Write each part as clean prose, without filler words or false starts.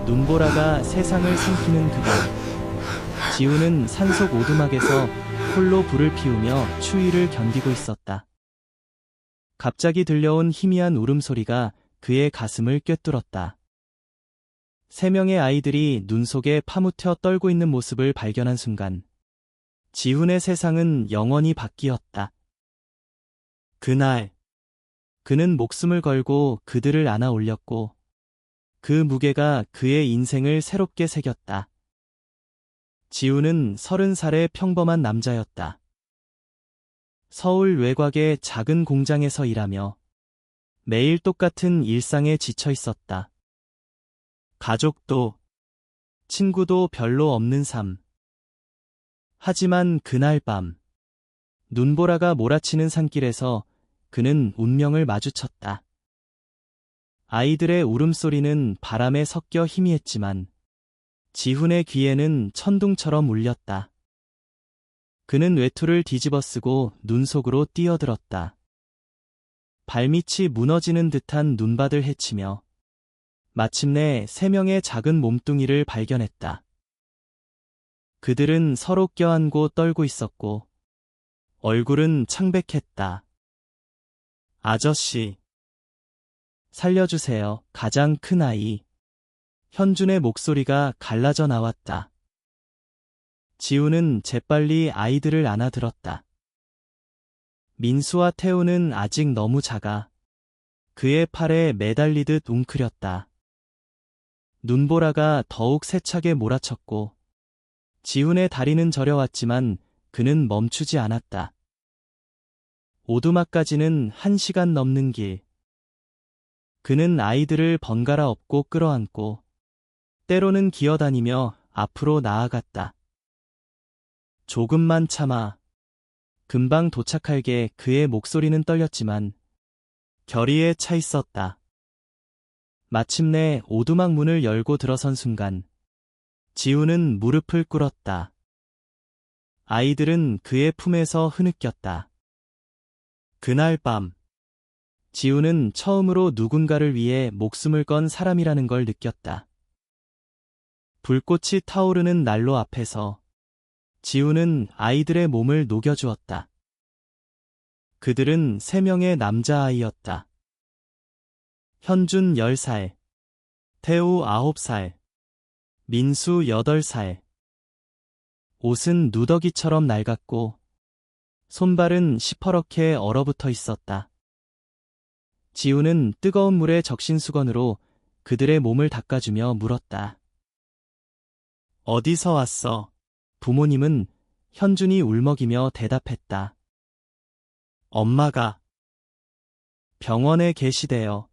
눈보라가 세상을 삼키는 그날, 지우는 산속 오두막에서 홀로 불을 피우며 추위를 견디고 있었다. 갑자기 들려온 희미한 울음소리가 그의 가슴을 꿰뚫었다. 세 명의 아이들이 눈 속에 파묻혀 떨고 있는 모습을 발견한 순간, 지훈의 세상은 영원히 바뀌었다. 그날, 그는 목숨을 걸고 그들을 안아 올렸고, 그 무게가 그의 인생을 새롭게 새겼다. 지훈은 30살의 평범한 남자였다. 서울 외곽의 작은 공장에서 일하며 매일 똑같은 일상에 지쳐 있었다. 가족도, 친구도 별로 없는 삶. 하지만 그날 밤, 눈보라가 몰아치는 산길에서 그는 운명을 마주쳤다. 아이들의 울음소리는 바람에 섞여 희미했지만 지훈의 귀에는 천둥처럼 울렸다. 그는 외투를 뒤집어쓰고 눈 속으로 뛰어들었다. 발밑이 무너지는 듯한 눈밭을 헤치며 마침내 세 명의 작은 몸뚱이를 발견했다. 그들은 서로 껴안고 떨고 있었고 얼굴은 창백했다. 아저씨, 살려주세요. 가장 큰 아이, 현준의 목소리가 갈라져 나왔다. 지우는 재빨리 아이들을 안아들었다. 민수와 태우는 아직 너무 작아 그의 팔에 매달리듯 웅크렸다. 눈보라가 더욱 세차게 몰아쳤고 지훈의 다리는 저려왔지만 그는 멈추지 않았다. 오두막까지는 1시간 넘는 길. 그는 아이들을 번갈아 업고 끌어안고 때로는 기어다니며 앞으로 나아갔다. 조금만 참아. 금방 도착할게. 그의 목소리는 떨렸지만 결의에 차 있었다. 마침내 오두막 문을 열고 들어선 순간 지우는 무릎을 꿇었다. 아이들은 그의 품에서 흐느꼈다. 그날 밤, 지우는 처음으로 누군가를 위해 목숨을 건 사람이라는 걸 느꼈다. 불꽃이 타오르는 난로 앞에서 지우는 아이들의 몸을 녹여주었다. 그들은 3명의 남자아이였다. 현준 10살, 태우 9살, 민수 8살. 옷은 누더기처럼 낡았고 손발은 시퍼렇게 얼어붙어 있었다. 지우는 뜨거운 물에 적신 수건으로 그들의 몸을 닦아주며 물었다. 어디서 왔어? 부모님은 현준이 울먹이며 대답했다. 엄마가 병원에 계시대요.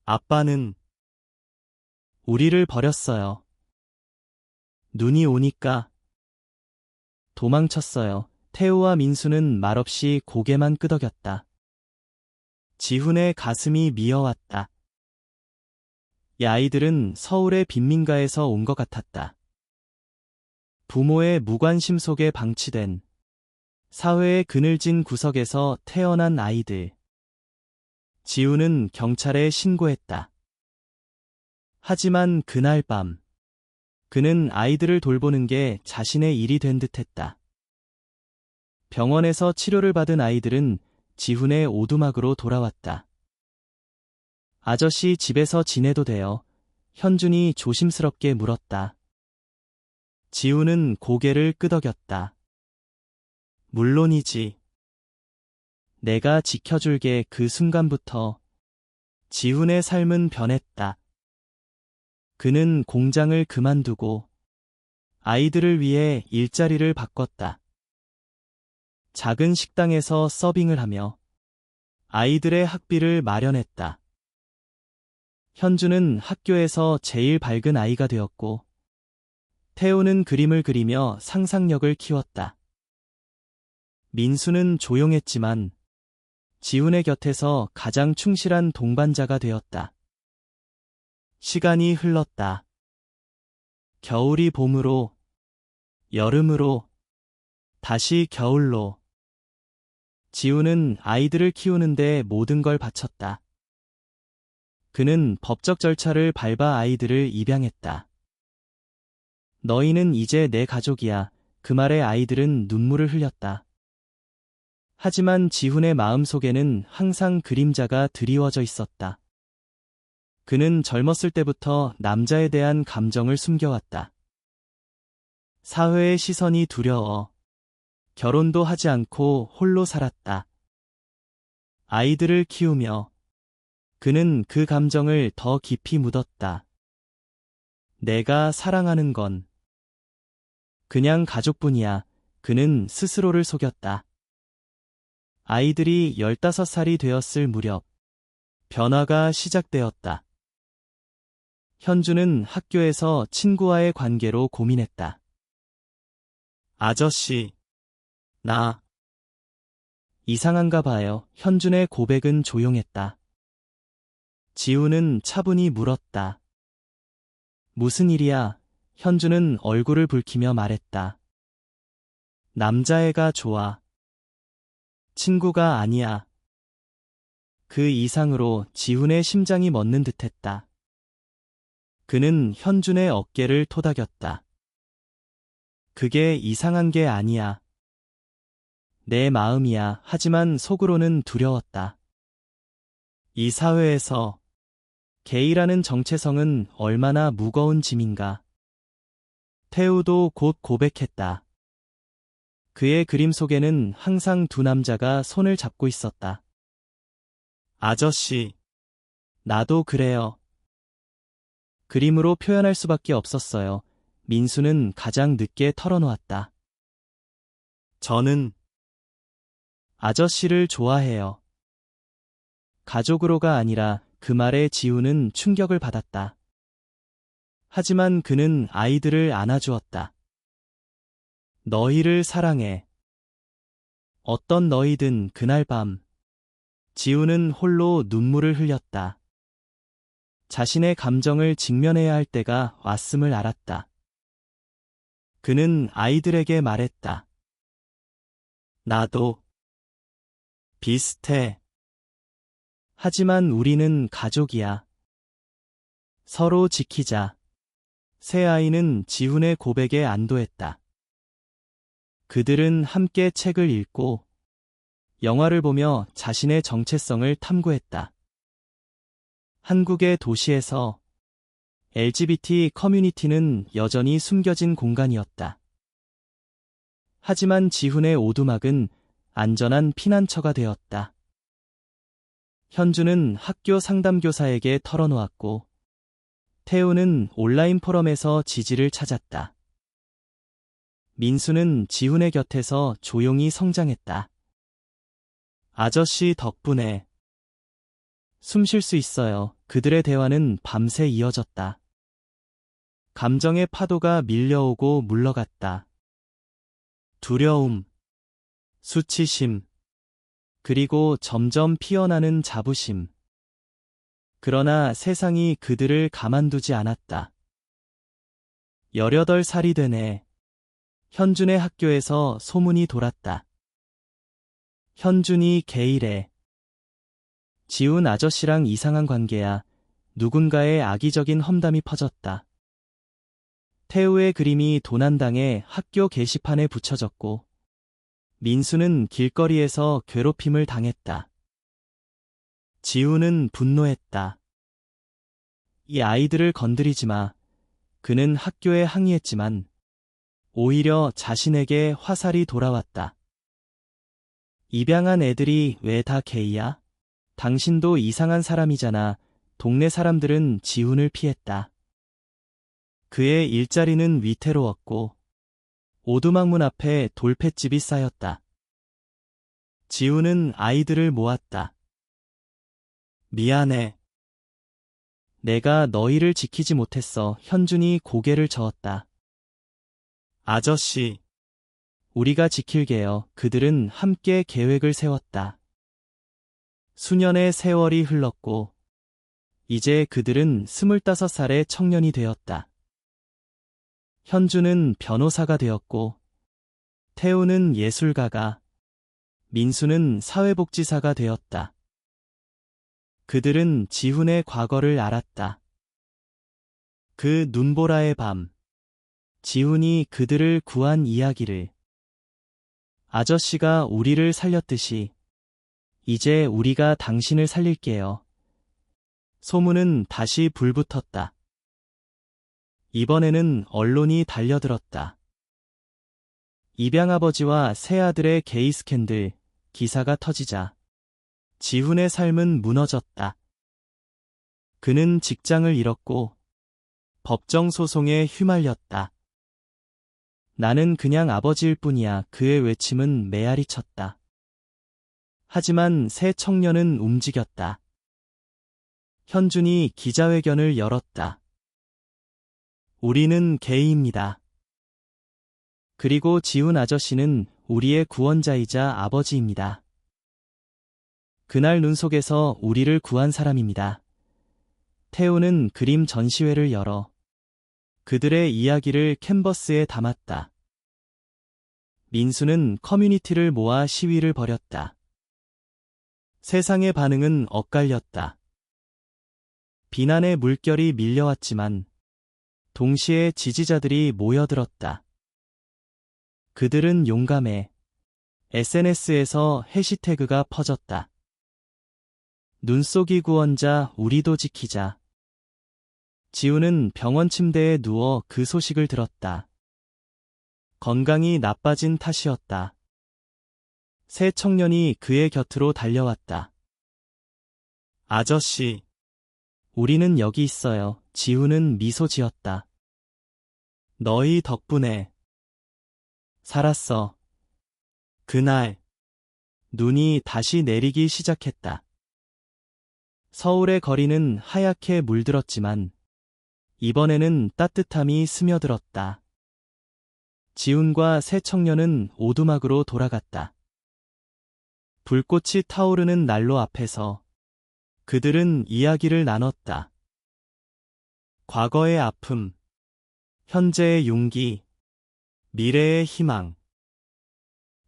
아빠는 우리를 버렸어요. 눈이 오니까 도망쳤어요. 태우와 민수는 말없이 고개만 끄덕였다. 지훈의 가슴이 미어왔다. 이 아이들은 서울의 빈민가에서 온 것 같았다. 부모의 무관심 속에 방치된 사회의 그늘진 구석에서 태어난 아이들. 지우는 경찰에 신고했다. 하지만 그날 밤, 그는 아이들을 돌보는 게 자신의 일이 된 듯했다. 병원에서 치료를 받은 아이들은 지훈의 오두막으로 돌아왔다. 아저씨 집에서 지내도 돼요? 현준이 조심스럽게 물었다. 지훈은 고개를 끄덕였다. 물론이지. 내가 지켜줄게. 그 순간부터 지훈의 삶은 변했다. 그는 공장을 그만두고 아이들을 위해 일자리를 바꿨다. 작은 식당에서 서빙을 하며 아이들의 학비를 마련했다. 현주는 학교에서 제일 밝은 아이가 되었고 태우는 그림을 그리며 상상력을 키웠다. 민수는 조용했지만 지훈의 곁에서 가장 충실한 동반자가 되었다. 시간이 흘렀다. 겨울이 봄으로, 여름으로, 다시 겨울로. 지훈은 아이들을 키우는데 모든 걸 바쳤다. 그는 법적 절차를 밟아 아이들을 입양했다. 너희는 이제 내 가족이야. 그 말에 아이들은 눈물을 흘렸다. 하지만 지훈의 마음속에는 항상 그림자가 드리워져 있었다. 그는 젊었을 때부터 남자에 대한 감정을 숨겨왔다. 사회의 시선이 두려워 결혼도 하지 않고 홀로 살았다. 아이들을 키우며 그는 그 감정을 더 깊이 묻었다. 내가 사랑하는 건 그냥 가족뿐이야. 그는 스스로를 속였다. 아이들이 15살이 되었을 무렵 변화가 시작되었다. 현주는 학교에서 친구와의 관계로 고민했다. 아저씨, 나 이상한가 봐요. 현준의 고백은 조용했다. 지우는 차분히 물었다. 무슨 일이야? 현주는 얼굴을 붉히며 말했다. 남자애가 좋아. 친구가 아니야. 그 이상으로 지훈의 심장이 멎는 듯했다. 그는 현준의 어깨를 토닥였다. 그게 이상한 게 아니야. 내 마음이야. 하지만 속으로는 두려웠다. 이 사회에서 게이라는 정체성은 얼마나 무거운 짐인가. 태우도 곧 고백했다. 그의 그림 속에는 항상 두 남자가 손을 잡고 있었다. 아저씨, 나도 그래요. 그림으로 표현할 수밖에 없었어요. 민수는 가장 늦게 털어놓았다. 저는 아저씨를 좋아해요. 가족으로가 아니라 그 말에 지우는 충격을 받았다. 하지만 그는 아이들을 안아주었다. 너희를 사랑해. 어떤 너희든. 그날 밤 지우는 홀로 눈물을 흘렸다. 자신의 감정을 직면해야 할 때가 왔음을 알았다. 그는 아이들에게 말했다. 나도 비슷해. 하지만 우리는 가족이야. 서로 지키자. 새 아이는 지훈의 고백에 안도했다. 그들은 함께 책을 읽고 영화를 보며 자신의 정체성을 탐구했다. 한국의 도시에서 LGBT 커뮤니티는 여전히 숨겨진 공간이었다. 하지만 지훈의 오두막은 안전한 피난처가 되었다. 현주는 학교 상담교사에게 털어놓았고 태우는 온라인 포럼에서 지지를 찾았다. 민수는 지훈의 곁에서 조용히 성장했다. 아저씨 덕분에 숨 쉴 수 있어요. 그들의 대화는 밤새 이어졌다. 감정의 파도가 밀려오고 물러갔다. 두려움, 수치심, 그리고 점점 피어나는 자부심. 그러나 세상이 그들을 가만두지 않았다. 18살이 되네. 현준의 학교에서 소문이 돌았다. 현준이 게이래. 지훈 아저씨랑 이상한 관계야. 누군가의 악의적인 험담이 퍼졌다. 태우의 그림이 도난당해 학교 게시판에 붙여졌고 민수는 길거리에서 괴롭힘을 당했다. 지훈은 분노했다. 이 아이들을 건드리지 마. 그는 학교에 항의했지만 오히려 자신에게 화살이 돌아왔다. 입양한 애들이 왜 다 게이야? 당신도 이상한 사람이잖아. 동네 사람들은 지훈을 피했다. 그의 일자리는 위태로웠고 오두막문 앞에 돌팻집이 쌓였다. 지훈은 아이들을 모았다. 미안해. 내가 너희를 지키지 못했어. 현준이 고개를 저었다. 아저씨, 우리가 지킬게요. 그들은 함께 계획을 세웠다. 수년의 세월이 흘렀고 이제 그들은 25살의 청년이 되었다. 현주는 변호사가 되었고 태우는 예술가가, 민수는 사회복지사가 되었다. 그들은 지훈의 과거를 알았다. 그 눈보라의 밤, 지훈이 그들을 구한 이야기를. 아저씨가 우리를 살렸듯이 이제 우리가 당신을 살릴게요. 소문은 다시 불붙었다. 이번에는 언론이 달려들었다. 입양아버지와 새아들의 게이 스캔들 기사가 터지자 지훈의 삶은 무너졌다. 그는 직장을 잃었고 법정 소송에 휘말렸다. 나는 그냥 아버지일 뿐이야. 그의 외침은 메아리 쳤다. 하지만 새 청년은 움직였다. 현준이 기자회견을 열었다. 우리는 게이입니다. 그리고 지훈 아저씨는 우리의 구원자이자 아버지입니다. 그날 눈 속에서 우리를 구한 사람입니다. 태우는 그림 전시회를 열어 그들의 이야기를 캔버스에 담았다. 민수는 커뮤니티를 모아 시위를 벌였다. 세상의 반응은 엇갈렸다. 비난의 물결이 밀려왔지만 동시에 지지자들이 모여들었다. 그들은 용감해. SNS에서 해시태그가 퍼졌다. 눈속이 구원자 우리도 지키자. 지훈은 병원 침대에 누워 그 소식을 들었다. 건강이 나빠진 탓이었다. 새 청년이 그의 곁으로 달려왔다. 아저씨, 우리는 여기 있어요. 지훈은 미소 지었다. 너희 덕분에 살았어. 그날 눈이 다시 내리기 시작했다. 서울의 거리는 하얗게 물들었지만 이번에는 따뜻함이 스며들었다. 지훈과 새 청년은 오두막으로 돌아갔다. 불꽃이 타오르는 난로 앞에서 그들은 이야기를 나눴다. 과거의 아픔, 현재의 용기, 미래의 희망.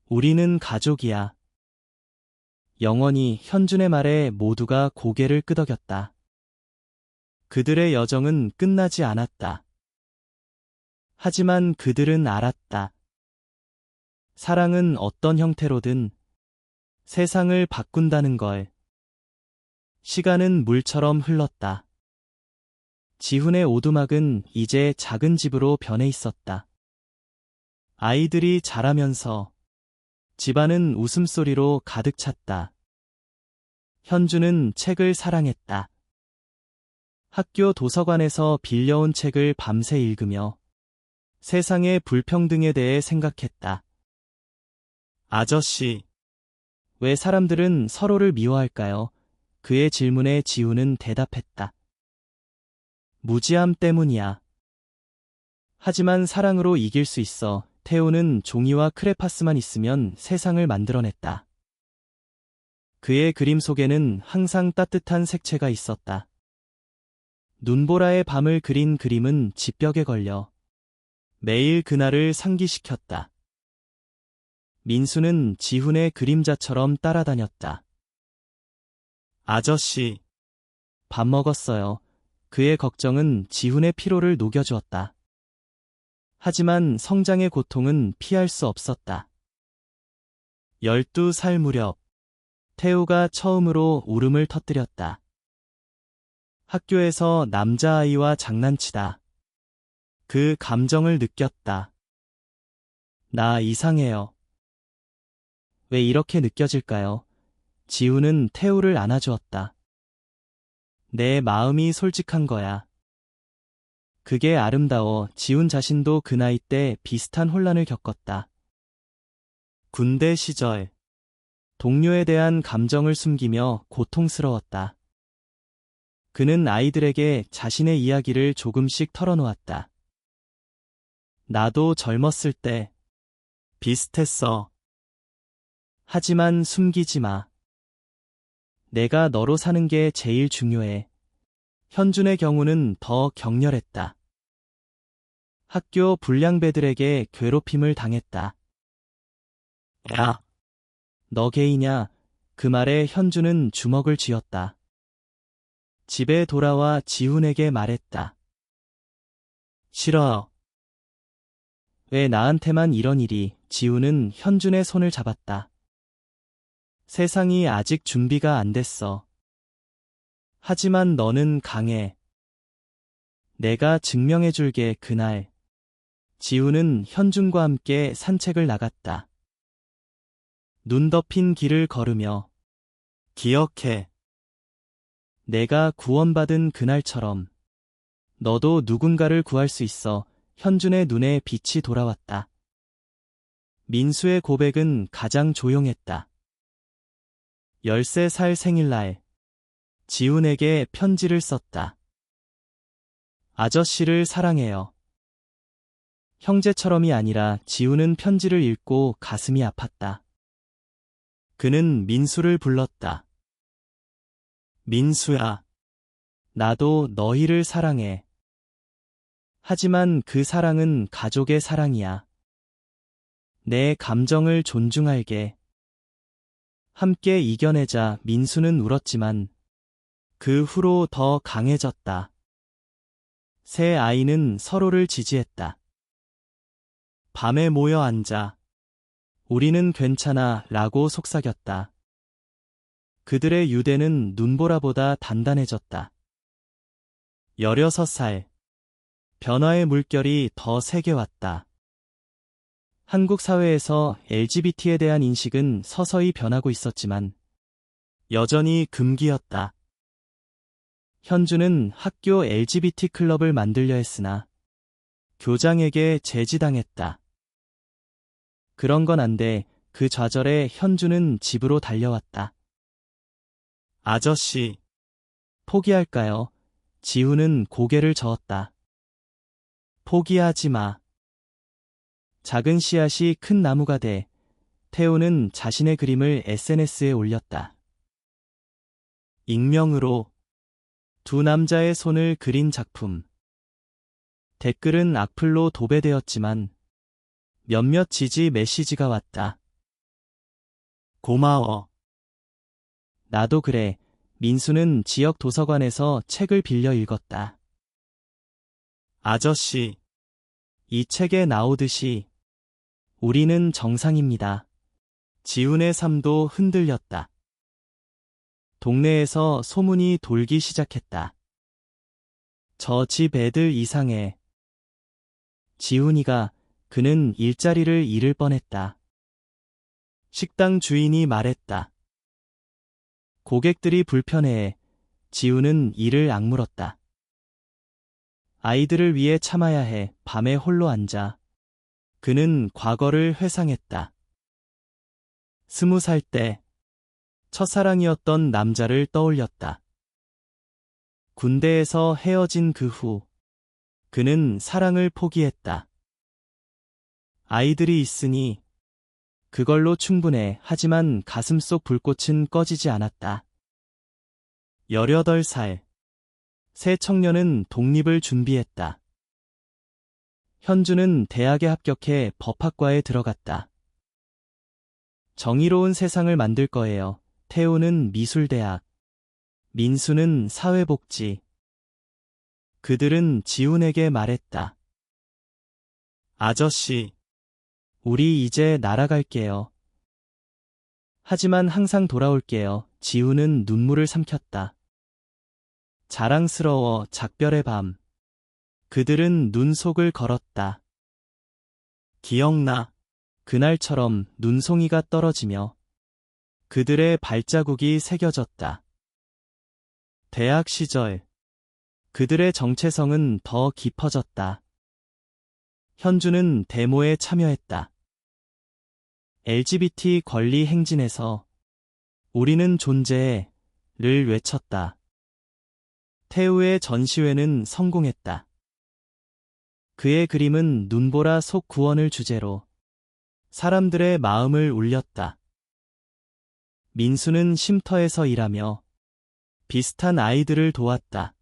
우리는 가족이야. 영원히. 현준의 말에 모두가 고개를 끄덕였다. 그들의 여정은 끝나지 않았다. 하지만 그들은 알았다. 사랑은 어떤 형태로든 세상을 바꾼다는 걸. 시간은 물처럼 흘렀다. 지훈의 오두막은 이제 작은 집으로 변해 있었다. 아이들이 자라면서 집안은 웃음소리로 가득 찼다. 현주는 책을 사랑했다. 학교 도서관에서 빌려온 책을 밤새 읽으며 세상의 불평등에 대해 생각했다. 아저씨, 왜 사람들은 서로를 미워할까요? 그의 질문에 지훈은 대답했다. 무지함 때문이야. 하지만 사랑으로 이길 수 있어. 태우는 종이와 크레파스만 있으면 세상을 만들어냈다. 그의 그림 속에는 항상 따뜻한 색채가 있었다. 눈보라의 밤을 그린 그림은 지벽에 걸려 매일 그날을 상기시켰다. 민수는 지훈의 그림자처럼 따라다녔다. 아저씨, 밥 먹었어요. 그의 걱정은 지훈의 피로를 녹여주었다. 하지만 성장의 고통은 피할 수 없었다. 12살 무렵, 태우가 처음으로 울음을 터뜨렸다. 학교에서 남자아이와 장난치다. 그 감정을 느꼈다. 나 이상해요. 왜 이렇게 느껴질까요? 지훈은 태우를 안아주었다. 내 마음이 솔직한 거야. 그게 아름다워. 지훈 자신도 그 나이 때 비슷한 혼란을 겪었다. 군대 시절, 동료에 대한 감정을 숨기며 고통스러웠다. 그는 아이들에게 자신의 이야기를 조금씩 털어놓았다. 나도 젊었을 때 비슷했어. 하지만 숨기지 마. 내가 너로 사는 게 제일 중요해. 현준의 경우는 더 격렬했다. 학교 불량배들에게 괴롭힘을 당했다. 야, 너 게이냐? 그 말에 현준은 주먹을 쥐었다. 집에 돌아와 지훈에게 말했다. 싫어. 왜 나한테만 이런 일이? 지훈은 현준의 손을 잡았다. 세상이 아직 준비가 안 됐어. 하지만 너는 강해. 내가 증명해줄게. 그날 지훈은 현준과 함께 산책을 나갔다. 눈 덮인 길을 걸으며 기억해. 내가 구원받은 그날처럼 너도 누군가를 구할 수 있어. 현준의 눈에 빛이 돌아왔다. 민수의 고백은 가장 조용했다. 13살 생일날 지훈에게 편지를 썼다. 아저씨를 사랑해요. 형제처럼이 아니라 지훈은 편지를 읽고 가슴이 아팠다. 그는 민수를 불렀다. 민수야, 나도 너희를 사랑해. 하지만 그 사랑은 가족의 사랑이야. 내 감정을 존중할게. 함께 이겨내자. 민수는 울었지만 그 후로 더 강해졌다. 세 아이는 서로를 지지했다. 밤에 모여 앉아 우리는 괜찮아 라고 속삭였다. 그들의 유대는 눈보라보다 단단해졌다. 16살. 변화의 물결이 더 세게 왔다. 한국 사회에서 LGBT에 대한 인식은 서서히 변하고 있었지만 여전히 금기였다. 현주는 학교 LGBT 클럽을 만들려 했으나 교장에게 제지당했다. 그런 건 안 돼. 그 좌절에 현주는 집으로 달려왔다. 아저씨, 포기할까요? 지훈은 고개를 저었다. 포기하지 마. 작은 씨앗이 큰 나무가 돼. 태우는 자신의 그림을 SNS에 올렸다. 익명으로 두 남자의 손을 그린 작품. 댓글은 악플로 도배되었지만 몇몇 지지 메시지가 왔다. 고마워. 나도 그래. 민수는 지역 도서관에서 책을 빌려 읽었다. 아저씨, 이 책에 나오듯이 우리는 정상입니다. 지훈의 삶도 흔들렸다. 동네에서 소문이 돌기 시작했다. 저 집 애들 이상해. 지훈이가 그는 일자리를 잃을 뻔했다. 식당 주인이 말했다. 고객들이 불편해해. 지훈은 이를 악물었다. 아이들을 위해 참아야 해. 밤에 홀로 앉아. 그는 과거를 회상했다. 20살 때 첫사랑이었던 남자를 떠올렸다. 군대에서 헤어진 그 후 그는 사랑을 포기했다. 아이들이 있으니 그걸로 충분해. 하지만 가슴속 불꽃은 꺼지지 않았다. 18살. 새 청년은 독립을 준비했다. 현주는 대학에 합격해 법학과에 들어갔다. 정의로운 세상을 만들 거예요. 태우는 미술대학. 민수는 사회복지. 그들은 지훈에게 말했다. 아저씨, 우리 이제 날아갈게요. 하지만 항상 돌아올게요. 지훈은 눈물을 삼켰다. 자랑스러워. 작별의 밤. 그들은 눈 속을 걸었다. 기억나. 그날처럼 눈송이가 떨어지며 그들의 발자국이 새겨졌다. 대학 시절. 그들의 정체성은 더 깊어졌다. 현주는 데모에 참여했다. LGBT 권리 행진에서 우리는 존재해 를 외쳤다. 태우의 전시회는 성공했다. 그의 그림은 눈보라 속 구원을 주제로 사람들의 마음을 울렸다. 민수는 쉼터에서 일하며 비슷한 아이들을 도왔다.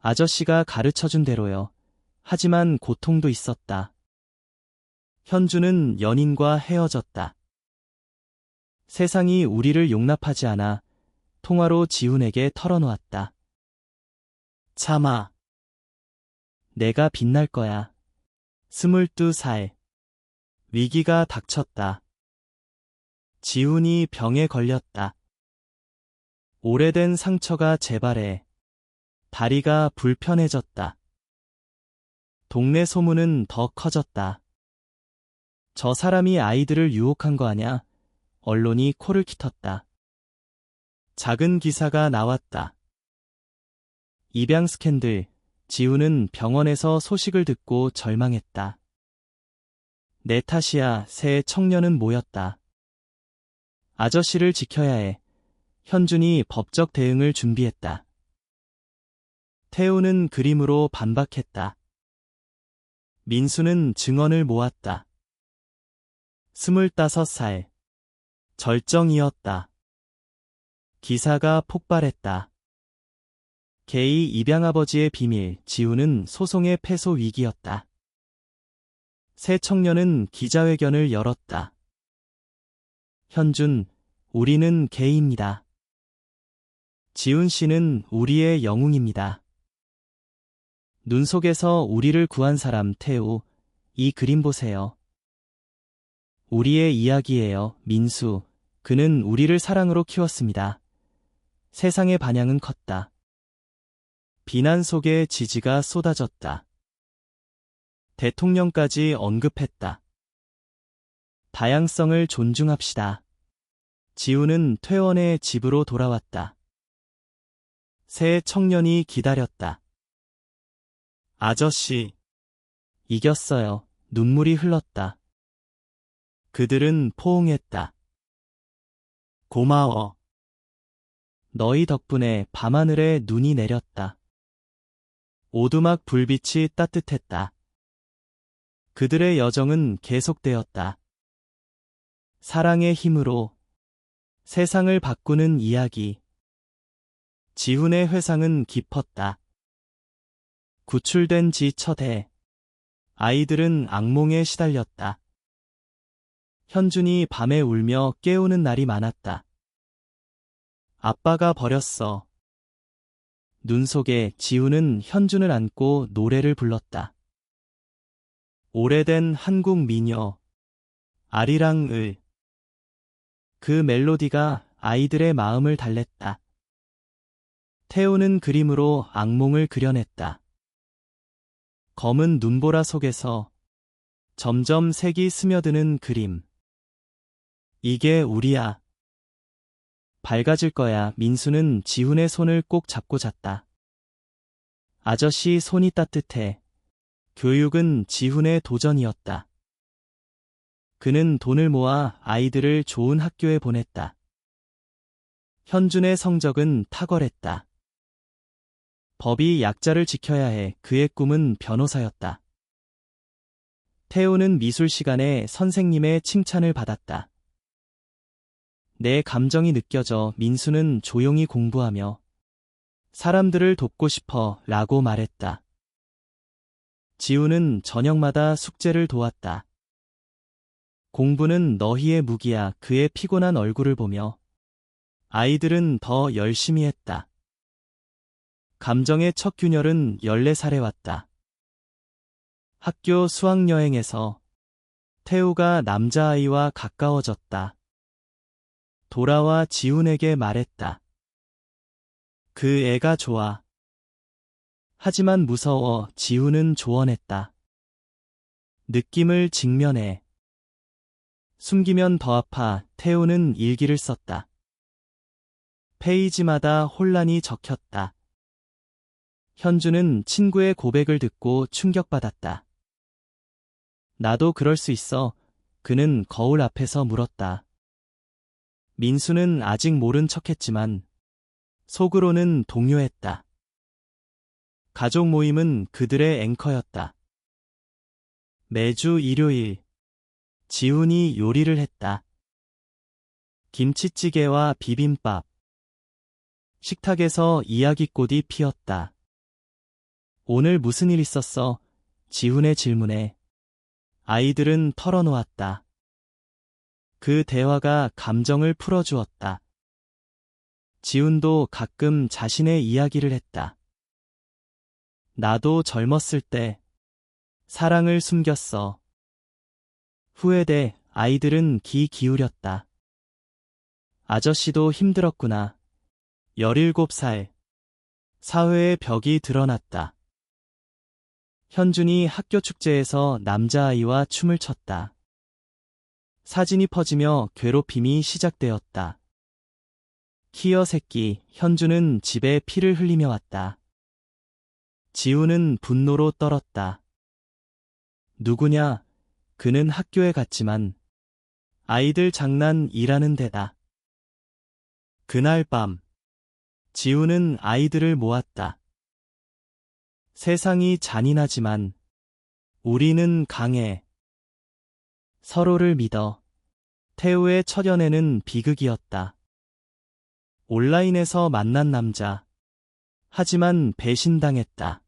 아저씨가 가르쳐준 대로요. 하지만 고통도 있었다. 현주는 연인과 헤어졌다. 세상이 우리를 용납하지 않아. 통화로 지훈에게 털어놓았다. 참아. 내가 빛날 거야. 22살. 위기가 닥쳤다. 지훈이 병에 걸렸다. 오래된 상처가 재발해. 다리가 불편해졌다. 동네 소문은 더 커졌다. 저 사람이 아이들을 유혹한 거 아냐? 언론이 코를 킥텄다. 작은 기사가 나왔다. 입양 스캔들. 지훈은 병원에서 소식을 듣고 절망했다. 내 탓이야. 새 청년은 모였다. 아저씨를 지켜야 해. 현준이 법적 대응을 준비했다. 태우는 그림으로 반박했다. 민수는 증언을 모았다. 25살. 절정이었다. 기사가 폭발했다. 게이 입양아버지의 비밀. 지훈은 소송의 패소 위기였다. 새 청년은 기자회견을 열었다. 현준, 우리는 게이입니다. 지훈 씨는 우리의 영웅입니다. 눈 속에서 우리를 구한 사람 태우, 이 그림 보세요. 우리의 이야기예요, 민수. 그는 우리를 사랑으로 키웠습니다. 세상의 반향은 컸다. 비난 속에 지지가 쏟아졌다. 대통령까지 언급했다. 다양성을 존중합시다. 지훈은 퇴원해 집으로 돌아왔다. 새 청년이 기다렸다. 아저씨. 이겼어요. 눈물이 흘렀다. 그들은 포옹했다. 고마워. 너희 덕분에 밤하늘에 눈이 내렸다. 오두막 불빛이 따뜻했다. 그들의 여정은 계속되었다. 사랑의 힘으로 세상을 바꾸는 이야기. 지훈의 회상은 깊었다. 구출된 지 첫 해. 아이들은 악몽에 시달렸다. 현준이 밤에 울며 깨우는 날이 많았다. 아빠가 버렸어. 눈 속에 지훈은 현준을 안고 노래를 불렀다. 오래된 한국 민요. 아리랑을. 그 멜로디가 아이들의 마음을 달랬다. 태우는 그림으로 악몽을 그려냈다. 검은 눈보라 속에서 점점 색이 스며드는 그림. 이게 우리야. 밝아질 거야. 민수는 지훈의 손을 꼭 잡고 잤다. 아저씨 손이 따뜻해. 교육은 지훈의 도전이었다. 그는 돈을 모아 아이들을 좋은 학교에 보냈다. 현준의 성적은 탁월했다. 법이 약자를 지켜야 해. 그의 꿈은 변호사였다. 태우는 미술 시간에 선생님의 칭찬을 받았다. 내 감정이 느껴져. 민수는 조용히 공부하며 사람들을 돕고 싶어 라고 말했다. 지훈은 저녁마다 숙제를 도왔다. 공부는 너희의 무기야. 그의 피곤한 얼굴을 보며 아이들은 더 열심히 했다. 감정의 첫 균열은 14살에 왔다. 학교 수학여행에서 태우가 남자아이와 가까워졌다. 돌아와 지훈에게 말했다. 그 애가 좋아. 하지만 무서워. 지훈은 조언했다. 느낌을 직면해. 숨기면 더 아파. 태우는 일기를 썼다. 페이지마다 혼란이 적혔다. 현주는 친구의 고백을 듣고 충격받았다. 나도 그럴 수 있어. 그는 거울 앞에서 물었다. 민수는 아직 모른 척했지만 속으로는 동요했다. 가족 모임은 그들의 앵커였다. 매주 일요일 지훈이 요리를 했다. 김치찌개와 비빔밥. 식탁에서 이야기꽃이 피었다. 오늘 무슨 일 있었어? 지훈의 질문에 아이들은 털어놓았다. 그 대화가 감정을 풀어주었다. 지훈도 가끔 자신의 이야기를 했다. 나도 젊었을 때 사랑을 숨겼어. 후회돼. 아이들은 귀 기울였다. 아저씨도 힘들었구나. 17살. 사회의 벽이 드러났다. 현준이 학교 축제에서 남자아이와 춤을 췄다. 사진이 퍼지며 괴롭힘이 시작되었다. 키어 새끼, 현준은 집에 피를 흘리며 왔다. 지우는 분노로 떨었다. 누구냐? 그는 학교에 갔지만 아이들 장난이라는 데다. 그날 밤, 지우는 아이들을 모았다. 세상이 잔인하지만 우리는 강해. 서로를 믿어. 태우의 첫 연애는 비극이었다. 온라인에서 만난 남자. 하지만 배신당했다.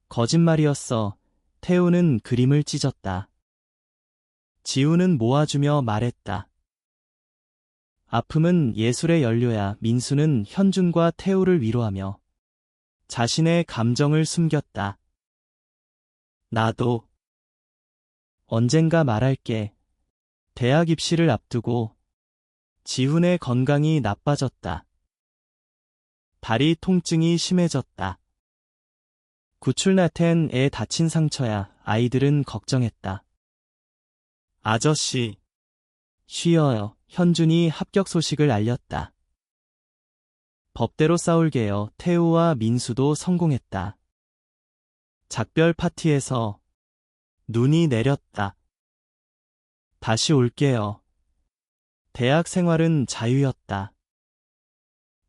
거짓말이었어. 태우는 그림을 찢었다. 지우는 모아주며 말했다. 아픔은 예술의 연료야. 민수는 현준과 태우를 위로하며 자신의 감정을 숨겼다. 나도 언젠가 말할게. 대학 입시를 앞두고 지훈의 건강이 나빠졌다. 다리 통증이 심해졌다. 구출나텐 애 다친 상처야. 아이들은 걱정했다. 아저씨, 쉬어요. 현준이 합격 소식을 알렸다. 법대로 싸울게요. 태우와 민수도 성공했다. 작별 파티에서 눈이 내렸다. 다시 올게요. 대학 생활은 자유였다.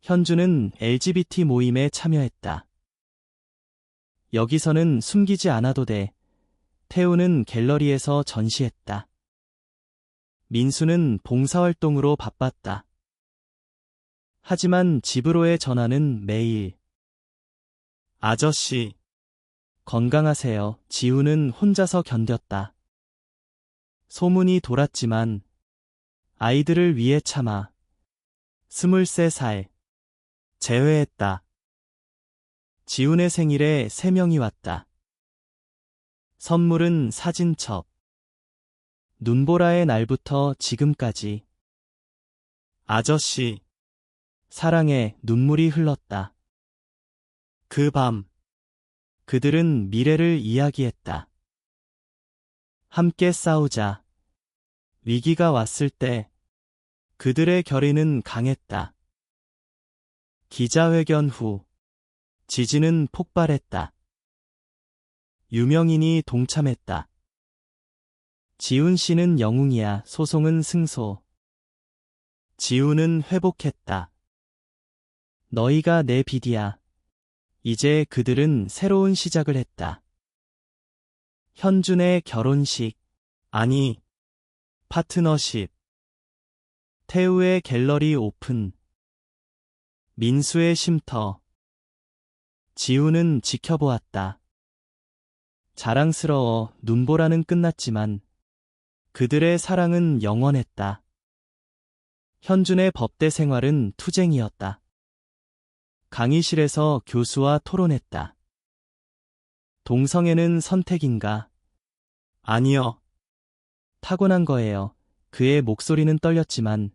현준은 LGBT 모임에 참여했다. 여기서는 숨기지 않아도 돼. 태우는 갤러리에서 전시했다. 민수는 봉사활동으로 바빴다. 하지만 집으로의 전화는 매일. 아저씨, 건강하세요. 지우는 혼자서 견뎠다. 소문이 돌았지만 아이들을 위해 참아 23살 재회했다. 지훈의 생일에 3명이 왔다. 선물은 사진첩. 눈보라의 날부터 지금까지. 아저씨, 사랑에 눈물이 흘렀다. 그 밤, 그들은 미래를 이야기했다. 함께 싸우자. 위기가 왔을 때 그들의 결의는 강했다. 기자회견 후 지진은 폭발했다. 유명인이 동참했다. 지훈 씨는 영웅이야. 소송은 승소. 지훈은 회복했다. 너희가 내 비디야. 이제 그들은 새로운 시작을 했다. 현준의 결혼식. 아니, 파트너십. 태우의 갤러리 오픈. 민수의 쉼터. 지우는 지켜보았다. 자랑스러워. 눈보라는 끝났지만 그들의 사랑은 영원했다. 현준의 법대 생활은 투쟁이었다. 강의실에서 교수와 토론했다. 동성애는 선택인가? 아니요. 타고난 거예요. 그의 목소리는 떨렸지만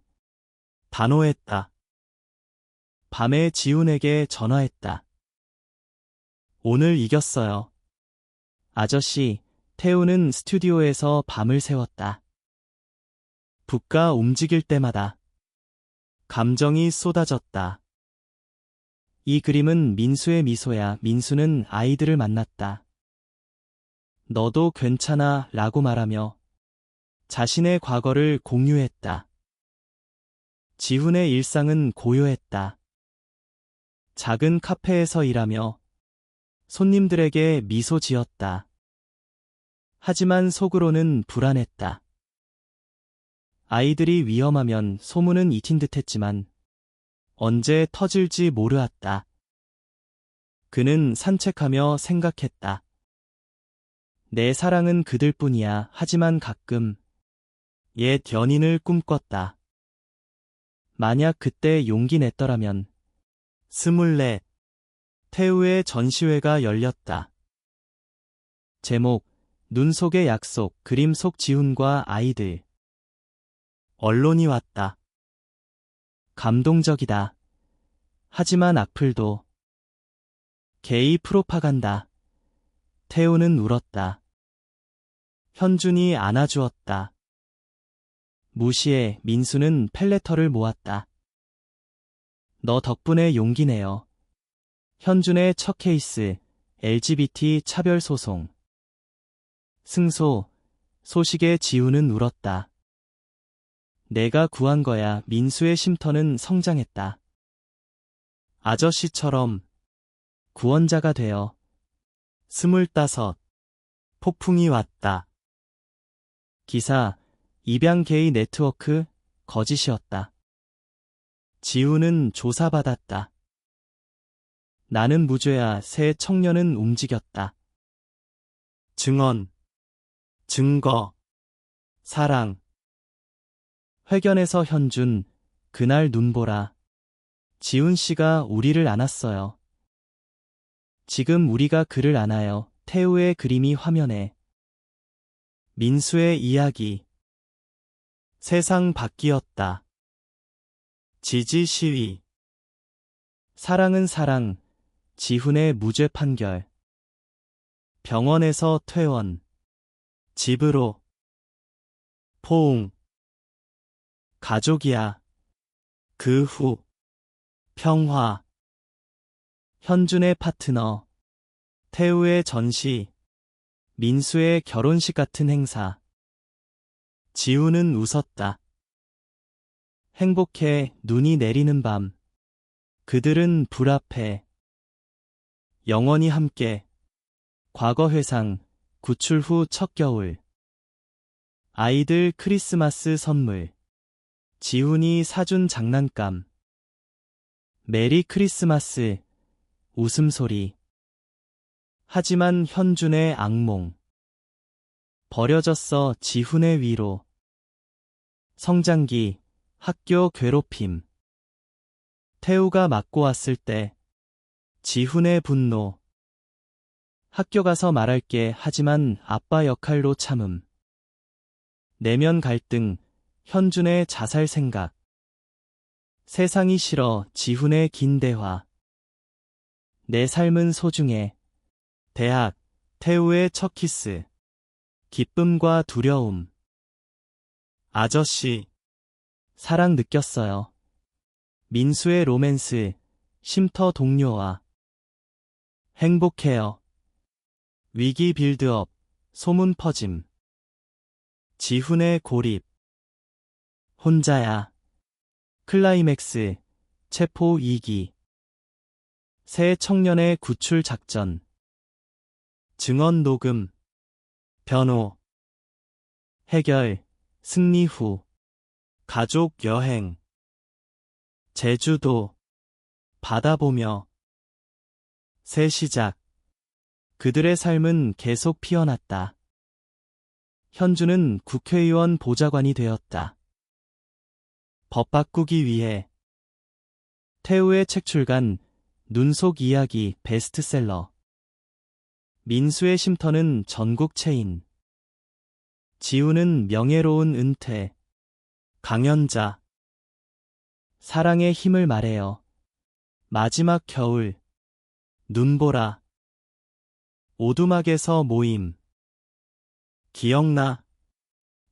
단호했다. 밤에 지훈에게 전화했다. 오늘 이겼어요. 아저씨, 태우는 스튜디오에서 밤을 새웠다. 붓가 움직일 때마다 감정이 쏟아졌다. 이 그림은 민수의 미소야. 민수는 아이들을 만났다. 너도 괜찮아 라고 말하며 자신의 과거를 공유했다. 지훈의 일상은 고요했다. 작은 카페에서 일하며 손님들에게 미소 지었다. 하지만 속으로는 불안했다. 아이들이 위험하면 소문은 잊힌 듯했지만 언제 터질지 모르았다. 그는 산책하며 생각했다. 내 사랑은 그들뿐이야. 하지만 가끔 옛 연인을 꿈꿨다. 만약 그때 용기 냈더라면. 24. 태우의 전시회가 열렸다. 제목, 눈 속의 약속, 그림 속 지훈과 아이들. 언론이 왔다. 감동적이다. 하지만 악플도. 게이 프로파간다. 태우는 울었다. 현준이 안아주었다. 무시해. 민수는 펠레터를 모았다. 너 덕분에 용기 내요. 현준의 첫 케이스, LGBT 차별 소송. 승소, 소식에 지우는 울었다. 내가 구한 거야. 민수의 쉼터는 성장했다. 아저씨처럼 구원자가 되어. 25. 폭풍이 왔다. 기사, 입양 게이 네트워크, 거짓이었다. 지우는 조사받았다. 나는 무죄야. 새 청년은 움직였다. 증언, 증거, 사랑. 회견에서 현준, 그날 눈보라. 지훈 씨가 우리를 안았어요. 지금 우리가 그를 안아요. 태우의 그림이 화면에. 민수의 이야기. 세상 바뀌었다. 지지 시위. 사랑은 사랑. 지훈의 무죄 판결. 병원에서 퇴원. 집으로. 포옹. 가족이야. 그 후. 평화. 현준의 파트너. 태우의 전시. 민수의 결혼식 같은 행사. 지우는 웃었다. 행복해. 눈이 내리는 밤. 그들은 불 앞에. 영원히 함께. 과거 회상. 구출 후 첫 겨울. 아이들 크리스마스 선물. 지훈이 사준 장난감. 메리 크리스마스. 웃음소리. 하지만 현준의 악몽. 버려졌어. 지훈의 위로. 성장기. 학교 괴롭힘. 태우가 맞고 왔을 때. 지훈의 분노. 학교 가서 말할게. 하지만 아빠 역할로 참음. 내면 갈등. 현준의 자살 생각. 세상이 싫어. 지훈의 긴 대화. 내 삶은 소중해. 대학. 태우의 첫 키스. 기쁨과 두려움. 아저씨. 사랑 느꼈어요. 민수의 로맨스. 쉼터 동료와. 행복해요. 위기 빌드업. 소문 퍼짐. 지훈의 고립. 혼자야. 클라이맥스. 체포 2기. 새 청년의 구출 작전. 증언 녹음. 변호. 해결. 승리 후. 가족 여행. 제주도. 바다 보며. 새 시작. 그들의 삶은 계속 피어났다. 현준은 국회의원 보좌관이 되었다. 법 바꾸기 위해. 태우의 책 출간. 눈 속 이야기 베스트셀러. 민수의 쉼터는 전국 체인. 지우는 명예로운 은퇴. 강연자. 사랑의 힘을 말해요. 마지막 겨울. 눈보라. 오두막에서 모임. 기억나.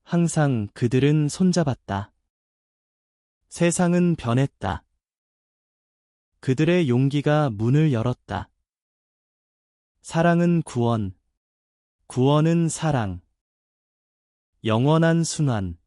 항상 그들은 손잡았다. 세상은 변했다. 그들의 용기가 문을 열었다. 사랑은 구원. 구원은 사랑. 영원한 순환.